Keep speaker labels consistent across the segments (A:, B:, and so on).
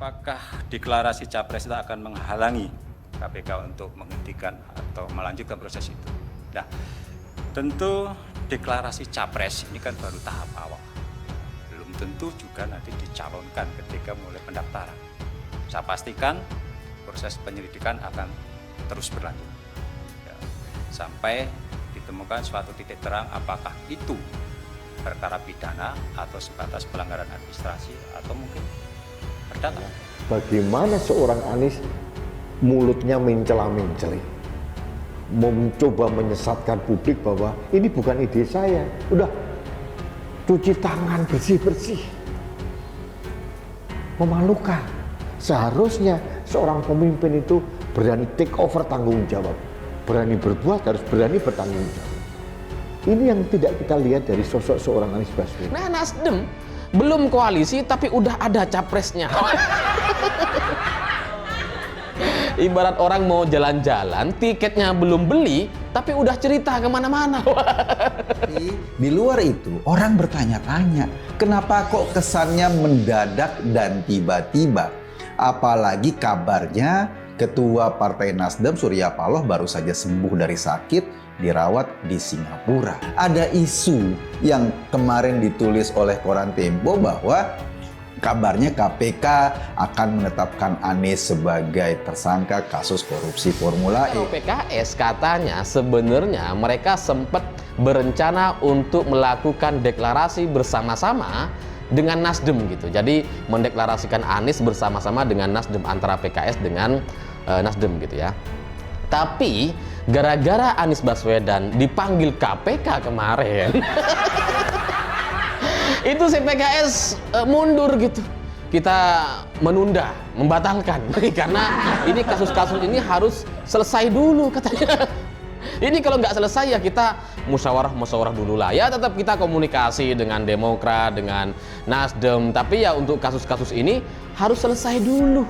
A: Apakah deklarasi capres itu akan menghalangi KPK untuk menghentikan atau melanjutkan proses itu? Nah, tentu deklarasi capres ini kan baru tahap awal. Belum tentu juga nanti dicalonkan ketika mulai pendaftaran. Saya pastikan proses penyelidikan akan terus berlanjut. Ya, sampai ditemukan suatu titik terang apakah itu perkara pidana atau sebatas pelanggaran administrasi atau mungkin perdata.
B: Bagaimana seorang Anies mulutnya mencela-menceli, mencoba menyesatkan publik bahwa ini bukan ide saya. Udah cuci tangan bersih-bersih. Memalukan. Seharusnya seorang pemimpin itu berani take over tanggung jawab. Berani berbuat, harus berani bertanggung jawab. Ini yang tidak kita lihat dari sosok seorang Anies Baswedan.
C: Nah, Nasdem belum koalisi tapi udah ada capresnya. Ibarat orang mau jalan-jalan, tiketnya belum beli, tapi udah cerita kemana-mana.
D: Di luar itu, orang bertanya-tanya, kenapa kok kesannya mendadak dan tiba-tiba? Apalagi kabarnya Ketua Partai Nasdem Surya Paloh baru saja sembuh dari sakit, dirawat di Singapura. Ada isu yang kemarin ditulis oleh koran Tempo bahwa kabarnya KPK akan menetapkan Anies sebagai tersangka kasus korupsi Formula E.
C: PKS katanya sebenarnya mereka sempat berencana untuk melakukan deklarasi bersama-sama dengan Nasdem gitu. Jadi mendeklarasikan Anies bersama-sama dengan Nasdem, antara PKS dengan Nasdem gitu ya. Tapi gara-gara Anies Baswedan dipanggil KPK kemarin, itu si PKS mundur gitu. Kita menunda, membatalkan karena ini kasus-kasus ini harus selesai dulu katanya. Ini kalau nggak selesai ya kita musyawarah dulu lah. Ya tetap kita komunikasi dengan Demokrat, dengan Nasdem. Tapi ya untuk kasus-kasus ini harus selesai dulu.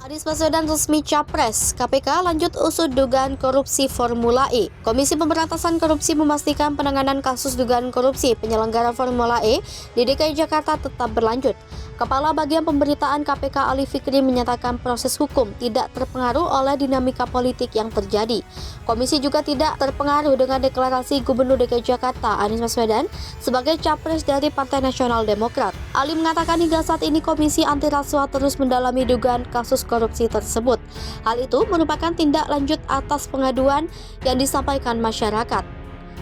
E: Anies Baswedan resmi capres, KPK lanjut usut dugaan korupsi Formula E. Komisi Pemberantasan Korupsi memastikan penanganan kasus dugaan korupsi penyelenggara Formula E di DKI Jakarta tetap berlanjut. Kepala Bagian Pemberitaan KPK Ali Fikri menyatakan proses hukum tidak terpengaruh oleh dinamika politik yang terjadi. Komisi juga tidak terpengaruh dengan deklarasi Gubernur DKI Jakarta Anies Baswedan sebagai capres dari Partai Nasional Demokrat. Ali mengatakan hingga saat ini Komisi Anti Rasuah terus mendalami dugaan kasus korupsi tersebut. Hal itu merupakan tindak lanjut atas pengaduan yang disampaikan masyarakat.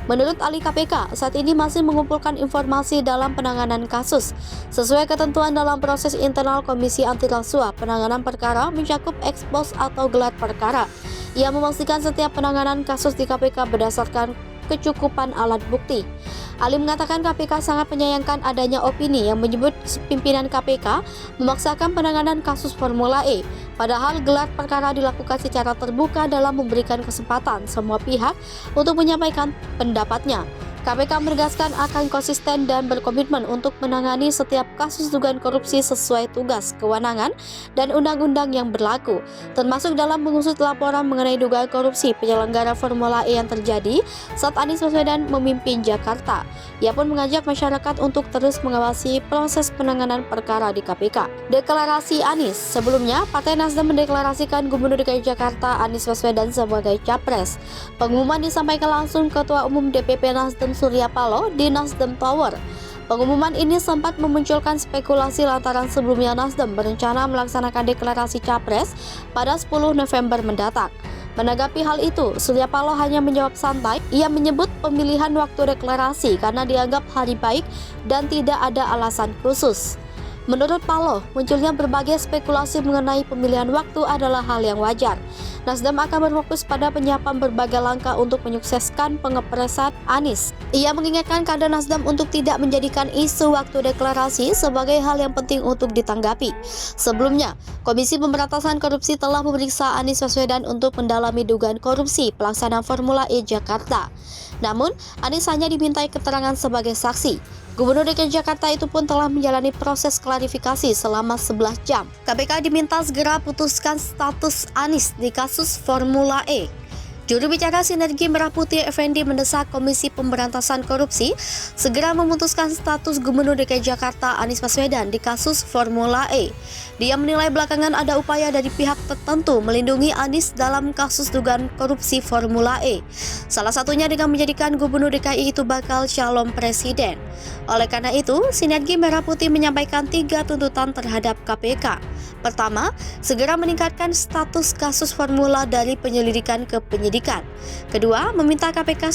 E: Menurut Ali, KPK saat ini masih mengumpulkan informasi dalam penanganan kasus. Sesuai ketentuan dalam proses internal Komisi Anti Rasuah, penanganan perkara mencakup ekspos atau gelar perkara. Ia memastikan setiap penanganan kasus di KPK berdasarkan kecukupan alat bukti. Ali mengatakan KPK sangat menyayangkan adanya opini yang menyebut pimpinan KPK memaksakan penanganan kasus Formula E. Padahal gelar perkara dilakukan secara terbuka dalam memberikan kesempatan semua pihak untuk menyampaikan pendapatnya. KPK menegaskan akan konsisten dan berkomitmen untuk menangani setiap kasus dugaan korupsi sesuai tugas, kewenangan, dan undang-undang yang berlaku, termasuk dalam mengusut laporan mengenai dugaan korupsi penyelenggara Formula E yang terjadi saat Anies Baswedan memimpin Jakarta. Ia pun mengajak masyarakat untuk terus mengawasi proses penanganan perkara di KPK. Deklarasi Anies. Sebelumnya, Partai Nasdem mendeklarasikan Gubernur DKI Jakarta Anies Baswedan sebagai capres. Pengumuman disampaikan langsung Ketua Umum DPP Nasdem Surya Paloh di Nasdem Tower. Pengumuman ini sempat memunculkan spekulasi lantaran sebelumnya Nasdem berencana melaksanakan deklarasi capres pada 10 November mendatang. Menanggapi hal itu, Surya Paloh hanya menjawab santai. Ia menyebut pemilihan waktu deklarasi karena dianggap hari baik dan tidak ada alasan khusus. Menurut Paloh, munculnya berbagai spekulasi mengenai pemilihan waktu adalah hal yang wajar. Nasdem akan berfokus pada penyiapan berbagai langkah untuk menyukseskan pengepresan Anies. Ia mengingatkan kader Nasdem untuk tidak menjadikan isu waktu deklarasi sebagai hal yang penting untuk ditanggapi. Sebelumnya, Komisi Pemberantasan Korupsi telah memeriksa Anies Baswedan untuk mendalami dugaan korupsi pelaksanaan Formula E Jakarta. Namun, Anies hanya dimintai keterangan sebagai saksi. Gubernur DKI Jakarta itu pun telah menjalani proses klarifikasi selama 11 jam. KPK diminta segera putuskan status Anies di kasus Formula E. Juru bicara Sinergi Merah Putih Effendi mendesak Komisi Pemberantasan Korupsi segera memutuskan status Gubernur DKI Jakarta Anies Baswedan di kasus Formula E. Dia menilai belakangan ada upaya dari pihak tertentu melindungi Anies dalam kasus dugaan korupsi Formula E. Salah satunya dengan menjadikan Gubernur DKI itu bakal calon presiden. Oleh karena itu, Sinergi Merah Putih menyampaikan 3 tuntutan terhadap KPK. Pertama, segera meningkatkan status kasus Formula dari penyelidikan ke penyidikan. Kedua, meminta KPK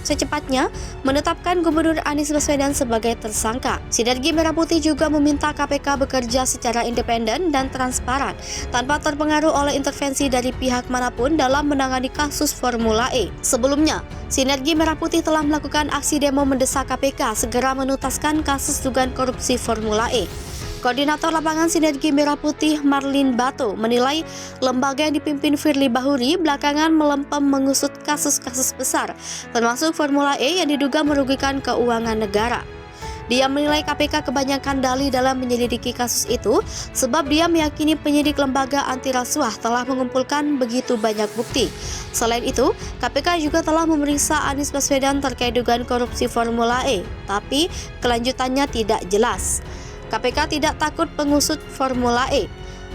E: secepatnya menetapkan Gubernur Anies Baswedan sebagai tersangka. Sinergi Merah Putih juga meminta KPK bekerja secara independen dan transparan, tanpa terpengaruh oleh intervensi dari pihak manapun dalam menangani kasus Formula E. Sebelumnya, Sinergi Merah Putih telah melakukan aksi demo mendesak KPK segera menuntaskan kasus dugaan korupsi Formula E. Koordinator lapangan Sinergi Merah Putih Marlin Bato menilai lembaga yang dipimpin Firly Bahuri belakangan melempem mengusut kasus-kasus besar, termasuk Formula E yang diduga merugikan keuangan negara. Dia menilai KPK kebanyakan dalih dalam menyelidiki kasus itu sebab dia meyakini penyidik lembaga anti rasuah telah mengumpulkan begitu banyak bukti. Selain itu, KPK juga telah memeriksa Anies Baswedan terkait dugaan korupsi Formula E, tapi kelanjutannya tidak jelas. KPK tidak takut mengusut Formula E.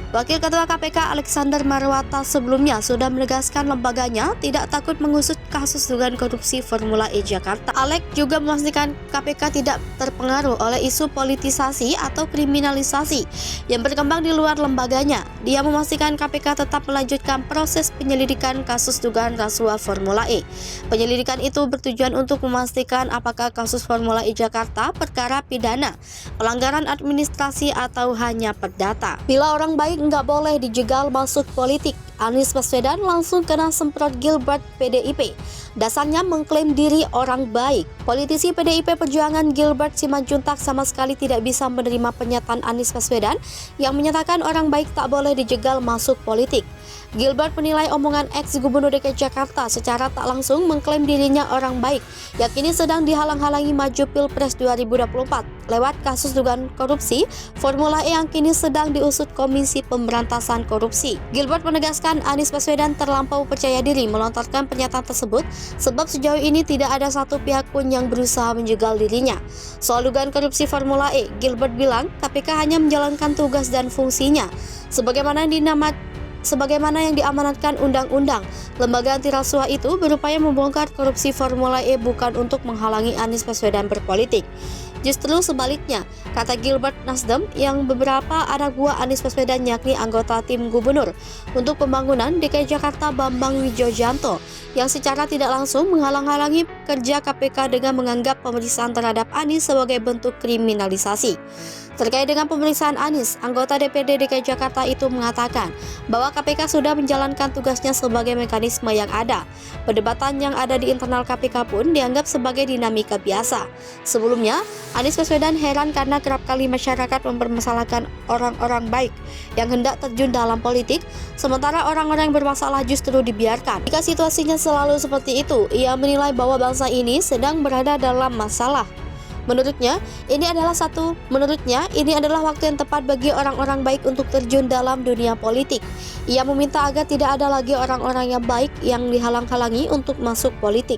E: Wakil Ketua KPK Alexander Marwata sebelumnya sudah menegaskan lembaganya tidak takut mengusut kasus dugaan korupsi Formula E Jakarta. Alex juga memastikan KPK tidak terpengaruh oleh isu politisasi atau kriminalisasi yang berkembang di luar lembaganya. Dia memastikan KPK tetap melanjutkan proses penyelidikan kasus dugaan rasuah Formula E. Penyelidikan itu bertujuan untuk memastikan apakah kasus Formula E Jakarta perkara pidana, pelanggaran administrasi atau hanya perdata. Bila orang baik nggak boleh dijegal masuk politik, Anies Baswedan langsung kena semprot Gilbert PDIP. Dasarnya mengklaim diri orang baik. Politisi PDIP Perjuangan Gilbert Simanjuntak sama sekali tidak bisa menerima pernyataan Anies Baswedan yang menyatakan orang baik tak boleh dijegal masuk politik. Gilbert menilai omongan ex-Gubernur DKI Jakarta secara tak langsung mengklaim dirinya orang baik yang kini sedang dihalang-halangi maju Pilpres 2024 lewat kasus dugaan korupsi Formula E yang kini sedang diusut Komisi Pemberantasan Korupsi. Gilbert menegaskan Anies Baswedan terlampau percaya diri melontarkan pernyataan tersebut sebab sejauh ini tidak ada satu pihak pun yang berusaha menjegal dirinya. Soal dugaan korupsi Formula E, Gilbert bilang KPK hanya menjalankan tugas dan fungsinya sebagaimana yang diamanatkan undang-undang. Lembaga anti rasuah itu berupaya membongkar korupsi Formula E bukan untuk menghalangi Anies Baswedan berpolitik. Justru sebaliknya, kata Gilbert, Nasdem yang beberapa anak buah Anies Baswedan yakni anggota tim gubernur untuk pembangunan DKI Jakarta Bambang Wijoyanto yang secara tidak langsung menghalang-halangi kerja KPK dengan menganggap pemeriksaan terhadap Anies sebagai bentuk kriminalisasi. Terkait dengan pemeriksaan Anies, anggota DPD DKI Jakarta itu mengatakan bahwa KPK sudah menjalankan tugasnya sebagai mekanisme yang ada. Perdebatan yang ada di internal KPK pun dianggap sebagai dinamika biasa. Sebelumnya, Anies Baswedan heran karena kerap kali masyarakat mempermasalahkan orang-orang baik yang hendak terjun dalam politik, sementara orang-orang yang bermasalah justru dibiarkan. Jika situasinya selalu seperti itu, ia menilai bahwa bangsa ini sedang berada dalam masalah. Menurutnya, ini adalah waktu yang tepat bagi orang-orang baik untuk terjun dalam dunia politik. Ia meminta agar tidak ada lagi orang-orang yang baik yang dihalang-halangi untuk masuk politik.